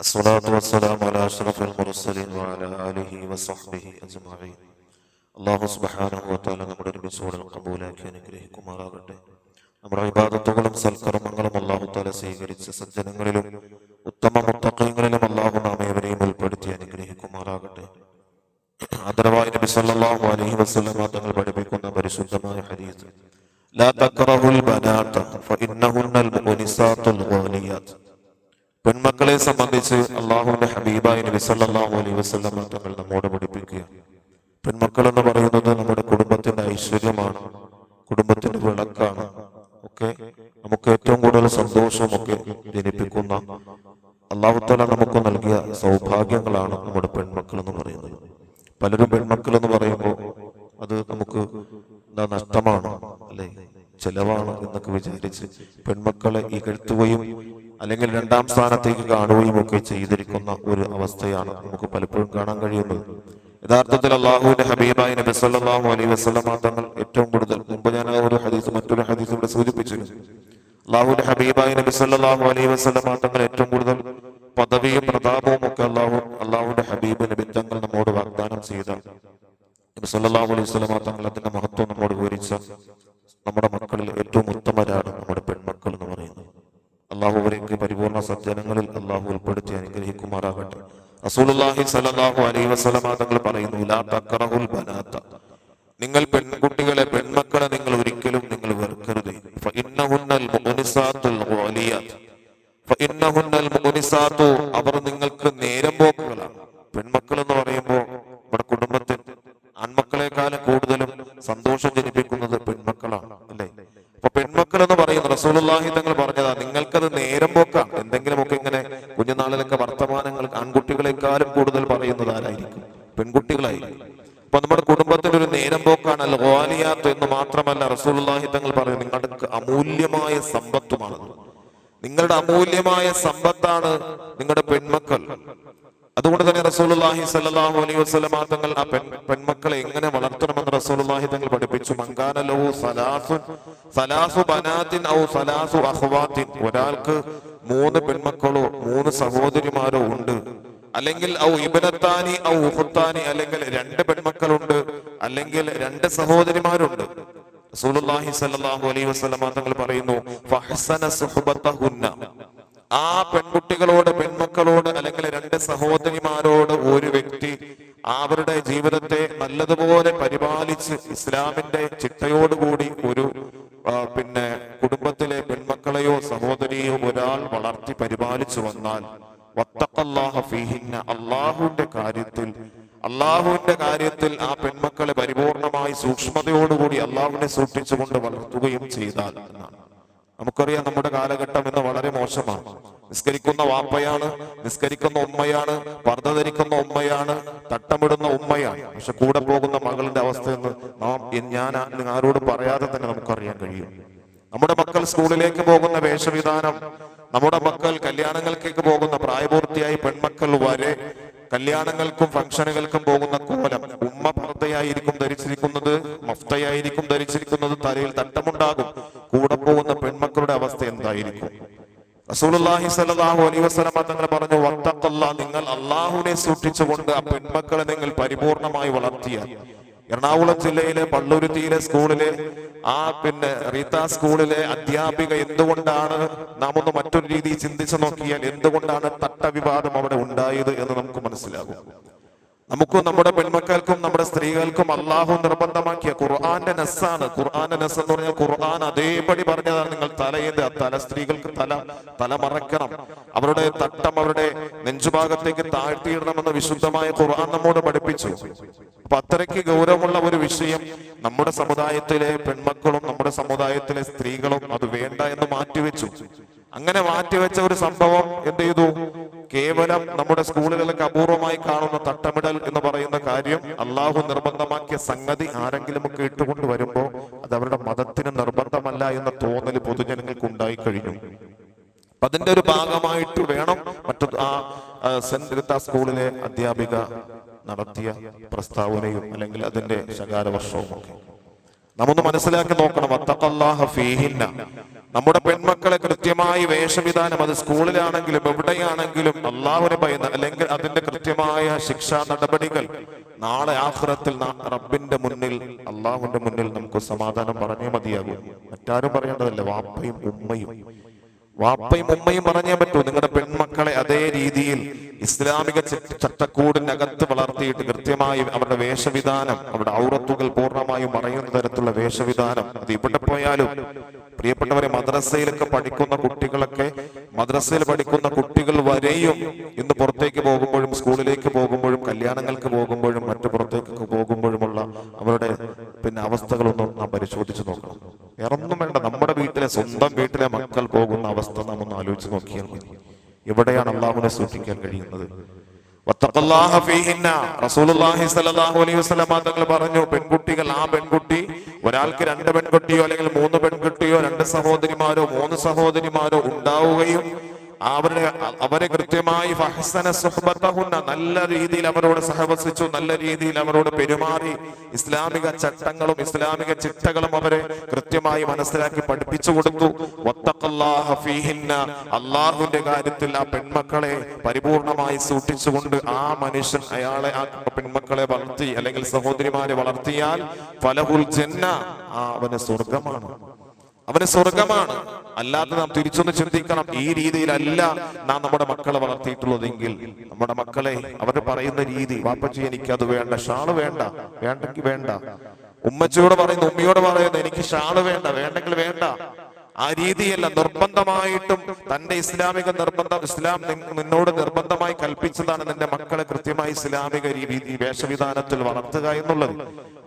الصلاة والسلام على أشرف المرسلين وعلى آله وصحبه أجمعين. അല്ലാഹു സുബ്ഹാനഹു വ തആല നമ്മുടെ എപ്പിസോഡിൽ കബൂലാക്കി അനുഗ്രഹിക്കുമാറാകട്ടെ. നമ്മുടെ ഇബാദത്തുകളും സൽക്കർമ്മങ്ങളും അല്ലാഹു തആല സ്വീകരിച്ച സജ്ജനങ്ങളിലും ഉത്തമ മുത്തഖീങ്ങളിലും അല്ലാഹു നാം ഏവരെയും ഉൾപ്പെടുത്തി അനുഗ്രഹിക്കുമാറാകട്ടെ. ആദരവായ നബി സല്ലല്ലാഹു അലൈഹി വസല്ലം തങ്ങൾ പഠിപ്പിക്കുന്ന പരിശുദ്ധമായ ഹദീസ്, ലാ തക്റഹുൽ ബനാത ഫഇന്നഹുന്നൽ മുനിസാത്തുൽ ഗാലിയാത്ത്. പെൺമക്കളെ സംബന്ധിച്ച് അള്ളാഹുവിന്റെ ഹബീബായ നബി സല്ലല്ലാഹു അലൈഹി വസല്ലം തങ്ങൾ നമ്മോട് പഠിപ്പിക്കുക, പെൺമക്കൾ എന്ന് പറയുന്നത് നമ്മുടെ കുടുംബത്തിന്റെ ഐശ്വര്യമാണ്, കുടുംബത്തിന്റെ വിളക്കാണ്, ഒക്കെ നമുക്ക് ഏറ്റവും കൂടുതൽ സന്തോഷവും ഒക്കെ ജനിപ്പിക്കുന്ന അല്ലാഹു തആല നമുക്ക് നൽകിയ സൗഭാഗ്യങ്ങളാണ് നമ്മുടെ പെൺമക്കൾ എന്ന് പറയുന്നത്. പലരും പെൺമക്കൾ എന്ന് പറയുമ്പോൾ അത് നമുക്ക് നഷ്ടമാണ്, അല്ലെ, ചെലവാണ് എന്നൊക്കെ വിചാരിച്ച് പെൺമക്കളെ ഇകഴ്ത്തുകയും അല്ലെങ്കിൽ രണ്ടാം സ്ഥാനത്തേക്ക് കാണുകയും ഒക്കെ ചെയ്തിരിക്കുന്ന ഒരു അവസ്ഥയാണ് നമുക്ക് പലപ്പോഴും കാണാൻ കഴിയുന്നത്. യഥാർത്ഥത്തിൽ അള്ളാഹുവിന്റെ ഹബീബായ നബി സല്ലല്ലാഹു അലൈഹി വസല്ലം തങ്ങൾ ഏറ്റവും കൂടുതൽ, മുമ്പ് ഞാൻ മറ്റൊരു ഹദീസ് ഇവിടെ സൂചിപ്പിച്ചിരുന്നു, അള്ളാഹുവിന്റെ ഹബീബായ നബി സല്ലല്ലാഹു അലൈഹി വസല്ലം തങ്ങൾ ഏറ്റവും കൂടുതൽ പദവിയും പ്രതാപവും ഒക്കെ അള്ളാഹുവിന്റെ ഹബീബ് നബി തങ്ങൾ നമ്മോട് വാഗ്ദാനം ചെയ്ത നബി സല്ലല്ലാഹു അലൈഹി വസല്ലം തങ്ങൾ അതിന്റെ മഹത്വം നമ്മോട് വിവരിച്ച നമ്മുടെ മക്കളിൽ ഏറ്റവും ഉത്തമരാണ് നമ്മുടെ പെൺമക്കൾ എന്ന് പറയുന്നത്. അള്ളാഹു അവർക്ക് പരിപൂർണ സജ്ജനങ്ങളിൽ അള്ളാഹു ഉൾപ്പെടുത്തി അനുഗ്രഹിക്കുമാറാകട്ടെ. റസൂലുള്ളാഹി സ്വല്ലല്ലാഹു അലൈഹി വസല്ലം തങ്ങൾ പറയുന്നു, ലാ തക്റഹുൽ ബനാത, നിങ്ങൾ പെൺകുട്ടികളെ, പെൺമക്കളെ നിങ്ങൾ ഒരിക്കലും നിങ്ങൾ വെറുക്കരുത്. ഫഇന്നഹുന്നൽ മുനിസാത്തുൽ ഗാലിയാത്ത്, ഫഇന്നഹുന്നൽ മുനിസാത്തു, അവർ നിങ്ങൾക്ക് നേരം പോക്കുകളാണ്. പെൺമക്കൾ എന്ന് പറയുമ്പോൾ നമ്മുടെ കുടുംബത്തിൽ ആൺമക്കളെക്കാളും കൂടുതലും സന്തോഷം ജനിപ്പിക്കുന്നത് പെൺമക്കളാണ്, അല്ലെ? അപ്പൊ പെൺമക്കൾ എന്ന് പറയുന്നത് റസൂലുള്ളാഹി തങ്ങൾ പറഞ്ഞതാ, നിങ്ങൾക്കത് നേരം പോക്കാം. എന്തെങ്കിലുമൊക്കെ ഇങ്ങനെ കുഞ്ഞുനാളിലൊക്കെ വർത്തമാനങ്ങൾ ആൺകുട്ടികളെക്കാളും കൂടുതൽ പറയുന്നത് ആരായിരിക്കും? പെൺകുട്ടികളായിരിക്കും. അപ്പൊ നമ്മുടെ കുടുംബത്തിന്റെ ഒരു നേരം പോക്കാണ് അൽ ഗാലിയാത്ത് എന്ന് മാത്രമല്ല, റസൂലുള്ളാഹി തങ്ങൾ പറയുന്നത് നിങ്ങളുടെ അമൂല്യമായ സമ്പത്തുമാണ്, നിങ്ങളുടെ അമൂല്യമായ സമ്പത്താണ് നിങ്ങളുടെ പെൺമക്കൾ. അതുകൊണ്ട് തന്നെ റസൂലുള്ളാഹി സ്വല്ലല്ലാഹു അലൈഹി വസല്ലം തങ്ങൾ ആ പെൺമക്കളെ എങ്ങനെ വളർത്തണമെന്ന് റസൂലുള്ളാഹി തങ്ങൾ പഠിപ്പിച്ചു. മങ്കാന ലഹു സലാസു ബനാത്തിൻ ഔ സലാസു അഖ്വാത്തിൻ, ഒരാൾക്ക് 3 പെൺമക്കളോ 3 സഹോദരിമാരോ ഉണ്ട്, അല്ലെങ്കിൽ ഔ ഇബ്നത്താനി ഔ ഉഖ്താനി, അല്ലെങ്കിൽ 2 പെൺമക്കളുണ്ട്, അല്ലെങ്കിൽ 2 സഹോദരിമാരുണ്ട്. റസൂലുള്ളാഹി സ്വല്ലല്ലാഹു അലൈഹി വസല്ലം തങ്ങൾ പറയുന്നു, ഫഹ്സന സുഹ്ബതഹുന്ന, ആ പെൺകുട്ടികളോട്, പെൺമക്കളോട്, അല്ലെങ്കിൽ 2 സഹോദരിമാരോട് ഒരു വ്യക്തി അവരുടെ ജീവിതത്തെ നല്ലതുപോലെ പരിപാലിച്ച് ഇസ്ലാമിന്റെ ചിട്ടയോടുകൂടി ഒരു കുടുംബത്തിലെ പെൺമക്കളെയോ സഹോദരിയോ ഒരാൾ വളർത്തി പരിപാലിച്ചു വന്നാൽ, വത്തഖല്ലാഹ ഫീഹിന്ന, അള്ളാഹുവിന്റെ കാര്യത്തിൽ ആ പെൺമക്കളെ പരിപൂർണമായി സൂക്ഷ്മതയോടുകൂടി അള്ളാഹുവിനെ സൂക്ഷിച്ചുകൊണ്ട് വളർത്തുകയും ചെയ്താൽ എന്നാണ്. നമുക്കറിയാം നമ്മുടെ കാലഘട്ടം ഇന്ന് വളരെ മോശമാണ്. നിസ്കരിക്കുന്ന വാപ്പയാണ്, നിസ്കരിക്കുന്ന ഉമ്മയാണ്, പർദ്ദ ധരിക്കുന്ന ഉമ്മയാണ്, തട്ടമിടുന്ന ഉമ്മയാണ്. പക്ഷെ കൂടെ പോകുന്ന മകളുടെ അവസ്ഥയെന്ന് ഞാൻ ആരോട് പറയാതെ തന്നെ നമുക്കറിയാൻ കഴിയും. നമ്മുടെ മക്കൾ സ്കൂളിലേക്ക് പോകുന്ന വേഷവിധാനം, നമ്മുടെ മക്കൾ കല്യാണങ്ങൾക്കേക്ക് പോകുന്ന പ്രായപൂർത്തിയായി പെൺമക്കൾ വരെ കല്യാണങ്ങൾക്കും ഫംഗ്ഷനുകൾക്കും പോകുന്ന കോലം, ഉമ്മ പർദ്ദയായിരിക്കും ധരിച്ചിരിക്കുന്നത്, മഫ്തയായിരിക്കും ധരിച്ചിരിക്കുന്നത്, തലയിൽ തട്ടമുണ്ടാകും. കൂടെ പോകുന്ന പെൺമക്കളുടെ അവസ്ഥ എന്തായിരിക്കും? റസൂലുള്ളാഹി സ്വല്ലല്ലാഹു അലൈഹി വസല്ലം തങ്ങൾ പറഞ്ഞു, വത്തഖല്ലാ, നിങ്ങൾ അള്ളാഹുവിനെ സൂക്ഷിച്ചുകൊണ്ട് ആ പെൺമക്കളെ നിങ്ങൾ പരിപൂർണമായി വളർത്തിയാൽ. എറണാകുളം ജില്ലയിലെ പള്ളുരുത്തിയിലെ സ്കൂളിലെ റീത്ത സ്കൂളിലെ അധ്യാപിക എന്തുകൊണ്ടാണ്, നാം ഒന്ന് മറ്റൊരു രീതിയിൽ ചിന്തിച്ചു നോക്കിയാൽ എന്തുകൊണ്ടാണ് തട്ടവിവാദം അവിടെ ഉണ്ടായത് എന്ന് നമുക്ക് മനസ്സിലാകും. നമുക്കും നമ്മുടെ പെൺമക്കൾക്കും നമ്മുടെ സ്ത്രീകൾക്കും അള്ളാഹു നിർബന്ധമാക്കിയ ഖുർആന്റെ നസ്സാണ്. ഖുർആന്റെ നസ് എന്ന് പറഞ്ഞാൽ ഖുർആൻ അതേപടി പറഞ്ഞതാണ്, നിങ്ങൾ സ്ത്രീകൾക്ക് തല മറക്കണം, അവരുടെ തട്ടം അവരുടെ നെഞ്ചുഭാഗത്തേക്ക് താഴ്ത്തിയിടണമെന്ന് വിശുദ്ധമായ ഖുർആൻ നമ്മോട് പഠിപ്പിച്ചു. അപ്പൊ അത്രയ്ക്ക് ഗൗരവമുള്ള ഒരു വിഷയം നമ്മുടെ സമുദായത്തിലെ പെൺമക്കളും നമ്മുടെ സമുദായത്തിലെ സ്ത്രീകളും അത് വേണ്ട എന്ന് മാറ്റിവെച്ചു. അങ്ങനെ മാറ്റിവെച്ച ഒരു സംഭവം എന്ത് ചെയ്തു? കേവലം നമ്മുടെ സ്കൂളുകളിലൊക്കെ അപൂർവമായി കാണുന്ന തട്ടമിടൽ എന്ന് പറയുന്ന കാര്യം അള്ളാഹു നിർബന്ധമാക്കിയ സംഗതി ആരെങ്കിലും ഒക്കെ ഇട്ടുകൊണ്ട് വരുമ്പോ അത് അവരുടെ മതത്തിന് നിർബന്ധമല്ല എന്ന തോന്നൽ പൊതുജനങ്ങൾക്ക് ഉണ്ടായി കഴിഞ്ഞു. അതിന്റെ ഒരു ഭാഗമായിട്ട് വേണം സെന്റ് റീത്ത സ്കൂളിലെ അധ്യാപിക നടത്തിയ പ്രസ്താവനയും അല്ലെങ്കിൽ അതിന്റെ ശകാരവർഷവും ഒക്കെ നമ്മൊന്ന് മനസ്സിലാക്കി നോക്കണം. വത്തഖല്ലാഹ ഫീഹിന്ന, നമ്മുടെ പെൺമക്കളെ കൃത്യമായി വേഷവിധാനം, അത് സ്കൂളിലാണെങ്കിലും എവിടെയാണെങ്കിലും അള്ളാഹുവിനെ ഭയന്ന്, അല്ലെങ്കിൽ അതിന്റെ കൃത്യമായ ശിക്ഷാ നടപടികൾ നാളെ ആഖിറത്തിൽ റബ്ബിന്റെ മുന്നിൽ, അള്ളാഹുവിന്റെ മുന്നിൽ നമുക്ക് സമാധാനം പറഞ്ഞേ മതിയാകും. മറ്റാരും പറയേണ്ടതല്ല. വാപ്പയും ഉമ്മയും പറഞ്ഞേ പറ്റൂ. നിങ്ങളുടെ പെൺമക്കളെ അതേ രീതിയിൽ ഇസ്ലാമിക ചട്ടക്കൂടിനകത്ത് വളർത്തിയിട്ട് കൃത്യമായി അവരുടെ വേഷവിധാനം, അവരുടെ ഔറത്തുകൾ പൂർണ്ണമായും മറയുന്ന തരത്തിലുള്ള വേഷവിധാനം, അത് ഇവിടെ പോയാലും പ്രിയപ്പെട്ടവരെ, മദ്രസയിലൊക്കെ പഠിക്കുന്ന കുട്ടികളൊക്കെ, മദ്രസയിൽ പഠിക്കുന്ന കുട്ടികൾ വരെയും ഇന്ന് പുറത്തേക്ക് പോകുമ്പോഴും, സ്കൂളിലേക്ക് പോകുമ്പോഴും, കല്യാണങ്ങൾക്ക് പോകുമ്പോഴും, മറ്റു പുറത്തേക്ക് പോകുമ്പോഴുമുള്ള അവരുടെ അവസ്ഥകളൊന്നും നാം പരിശോധിച്ച് നോക്കണം. വേറൊന്നും വേണ്ട, നമ്മുടെ വീട്ടിലെ, സ്വന്തം വീട്ടിലെ മക്കൾ പോകുന്ന അവസ്ഥ നാം ഒന്ന് ആലോചിച്ച് നോക്കിയാൽ മതി. എവിടെയാണ് അള്ളാഹുവിനെ സൂക്ഷിക്കാൻ കഴിയുന്നത്? റസൂലുള്ളാഹി സ്വല്ലല്ലാഹു അലൈഹി വസല്ലം തങ്ങൾ പറഞ്ഞു, പെൺകുട്ടികൾ, ആ പെൺകുട്ടി, ഒരാൾക്ക് 2 പെൺകുട്ടിയോ അല്ലെങ്കിൽ 3 പെൺകുട്ടിയോ 2 സഹോദരിമാരോ 3 സഹോദരിമാരോ ഉണ്ടാവുകയും അവരെ കൃത്യമായി ഫഹ്സന സുഹ്ബതഹുന്ന, നല്ല രീതിയിൽ അവരോട് സഹവസിച്ചു, നല്ല രീതിയിൽ അവരോട് പെരുമാറി, ഇസ്ലാമിക ചട്ടങ്ങളും ഇസ്ലാമിക ചിട്ടകളും അവരെ കൃത്യമായി മനസ്സിലാക്കി പഠിപ്പിച്ചു കൊടുത്തു. വത്തഖല്ലാഹ ഫീഹിന്ന, അല്ലാഹുവിന്റെ കാര്യത്തിൽ ആ പെൺമക്കളെ പരിപൂർണമായി സൂക്ഷിച്ചുകൊണ്ട് ആ മനുഷ്യൻ അയാളെ, ആ പെൺമക്കളെ വളർത്തി അല്ലെങ്കിൽ സഹോദരിമാരെ വളർത്തിയാൽ ഫലഹുൽ ജന്ന, അവന് സ്വർഗമാണ്. അല്ലാതെ നാം തിരിച്ചൊന്ന് ചിന്തിക്കണം. ഈ രീതിയിലല്ല നാം നമ്മുടെ മക്കളെ വളർത്തിയിട്ടുള്ളതെങ്കിൽ, നമ്മുടെ മക്കളെ അവർ പറയുന്ന രീതി, വാപ്പച്ചി എനിക്കത് വേണ്ട, ഷാള് വേണ്ട, വേണ്ടെങ്കിൽ വേണ്ട. ഉമ്മച്ചിയോട് പറയുന്നു, ഉമ്മയോട് പറയുന്നു, എനിക്ക് ഷാള് വേണ്ട, വേണ്ടെങ്കിൽ വേണ്ട. ആ രീതിയല്ല. നിർബന്ധമായിട്ടും തന്റെ ഇസ്ലാമിക നിർബന്ധം, ഇസ്ലാം നിന്നോട് നിർബന്ധമായി കൽപ്പിച്ചതാണ് നിന്റെ മക്കളെ കൃത്യമായി ഇസ്ലാമിക വേഷവിധാനത്തിൽ വളർത്തുക എന്നുള്ളത്.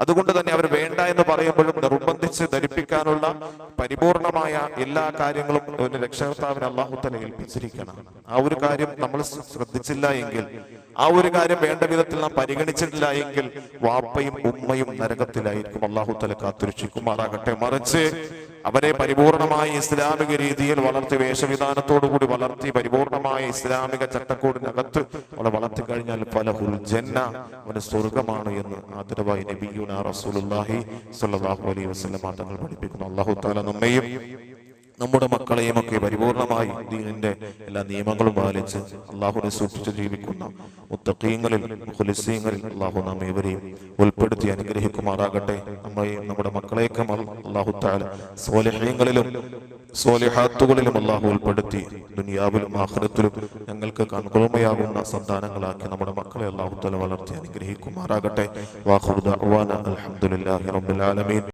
അതുകൊണ്ട് തന്നെ അവർ വേണ്ട എന്ന് പറയുമ്പോഴും നിർബന്ധിച്ച് ധരിപ്പിക്കാനുള്ള പരിപൂർണമായ എല്ലാ കാര്യങ്ങളും രക്ഷകർത്താവിന് അല്ലാഹു തആല ഏൽപ്പിച്ചിരിക്കണം. ആ ഒരു കാര്യം നമ്മൾ ശ്രദ്ധിച്ചില്ല എങ്കിൽ, ആ ഒരു കാര്യം വേണ്ട വിധത്തിൽ നാം പരിഗണിച്ചിട്ടില്ല എങ്കിൽ വാപ്പയും ഉമ്മയും നരകത്തിലായിരിക്കും. അല്ലാഹു തആല കാത്തുരക്ഷിക്കുമാറാകട്ടെ. മറിച്ച് അവരെ പരിപൂർണമായി ഇസ്ലാമിക രീതിയിൽ വളർത്തി, വേഷവിധാനത്തോടുകൂടി വളർത്തി, പരിപൂർണമായ ഇസ്ലാമിക ചട്ടക്കൂടിനകത്ത് അവളെ വളർത്തി കഴിഞ്ഞാൽ ഫലഹുൽ ജന്ന, അവന് സ്വർഗമാണ് എന്ന് ആദരവായി നബിയുനാ റസൂലുള്ളാഹി സ്വല്ലല്ലാഹു അലൈഹി വസല്ലം തങ്ങൾ പഠിപ്പിക്കുന്നു. അല്ലാഹു തആല നമ്മയും നമ്മുടെ മക്കളെയും ഒക്കെ പരിപൂർണമായി ദീനിന്റെ എല്ലാ നിയമങ്ങളും പാലിച്ച് അള്ളാഹുവിനെ സൂക്ഷിച്ച് ജീവിക്കുന്ന മുത്തഖീങ്ങളിൽ, മുഖ്ലിസീങ്ങളിൽ അള്ളാഹു നാം ഏവരെയും ഉൾപ്പെടുത്തി അനുഗ്രഹിക്കുമാറാകട്ടെ. നമ്മളെയും നമ്മുടെ മക്കളെയൊക്കെ അള്ളാഹു തആല സ്വാലിഹീങ്ങളിലും സ്വാലിഹാത്തുകളിലും അള്ളാഹു ഉൾപ്പെടുത്തി ദുനിയാവിലും ആഖിറത്തിലും ഞങ്ങൾക്ക് കൺകുളിർമയാകുന്ന സന്താനങ്ങളാക്കി നമ്മുടെ മക്കളെ അള്ളാഹു തആല വളർത്തി അനുഗ്രഹിക്കുമാറാകട്ടെ. വാഖിറു ദഅ്വാനാ അൽഹംദുലില്ലാഹി റബ്ബിൽ ആലമീൻ.